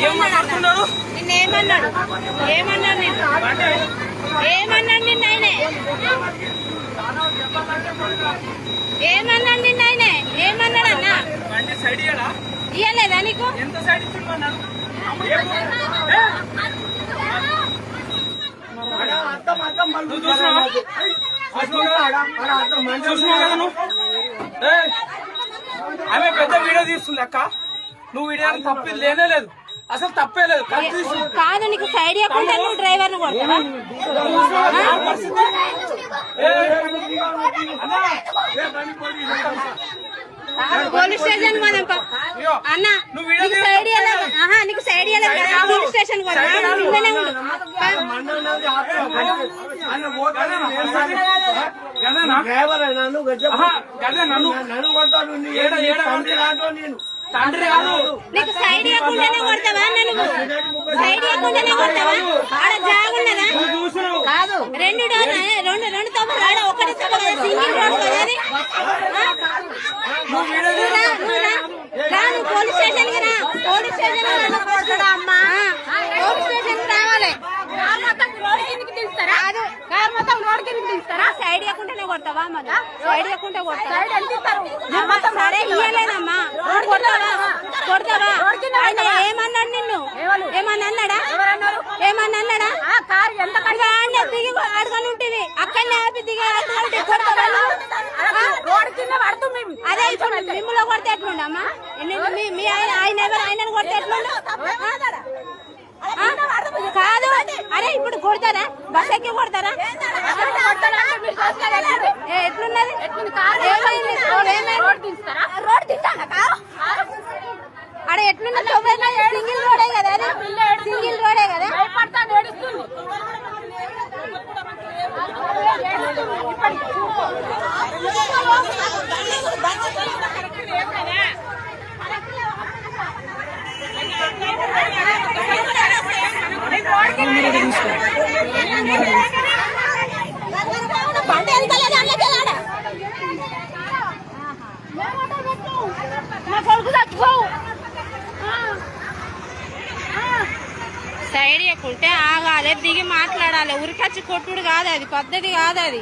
ఏమన్నాడు నిన్నేమన్నాడు ఏమన్నాడు నిన్న ఆయనే ఏమన్నాడు నిన్న ఆయనే ఏమన్నాడు అన్న ఇయ్యలేదా నీకు ఆమె పెద్ద వీడియో తీస్తుంది అక్క నువ్వు వీడియో తప్పి లేనే లేదు అసలు తప్పే లేదు కాదు నీకు సైడ్ ఇవ్వకుండా నువ్వు డ్రైవర్ ను కొడతావా పోలీస్ స్టేషన్ పోదాం అన్న నీకు సైడ్ నీకు సైడ్ ఇవ్వలేదు పోలీస్ స్టేషన్ తండ్రి కాదు నీకు సైడ్ ఇవ్వకుండానే కొడతావా నువ్వు సైడ్ ఇవ్వకుండానే కొడతావా ఆడ జాగున్నదా కాదు రెండు తప్పులు ఆడ ఒకటి తప్పు సింగిల్ రోడ్ కదా రాను పోలీస్ స్టేషన్ కి రా పోలీస్ స్టేషన్ అమ్మా పోలీస్ స్టేషన్ కి రావాలి కారు మొత్తం రోడ్ కిందకి తీస్తారా సైడ్ ఇవ్వకుండానే కొడతావా మళ్ళా సైడ్ ఇవ్వకుంటే కొడతావా సరే ఇయ్యలేదమ్మా కొడతావా ఆయన ఏమన్నాడు నిన్ను ఏమన్నా అన్నాడా దిగి అడగని ఉంటుంది అక్కడనే ఆపి దిగి అదే ఇప్పుడు మిమ్మల్ని కొడితే ఎట్లుండమ్మా మీ ఆయనను కొడితే ఎట్లుండు కాదు అరే ఇప్పుడు కొడతారా బస్ ఎక్కి కొడతారా ఎట్లున్నది అక్కడ ఎట్లున్నది సింగిల్ రోడే కదా సింగిల్ రోడే కదా సైడ్ ఇవ్వకుంటే ఆగాలి దిగి మాట్లాడాలి ఉరికొచ్చి కొట్టుడు కాదు అది పద్ధతి కాదు అది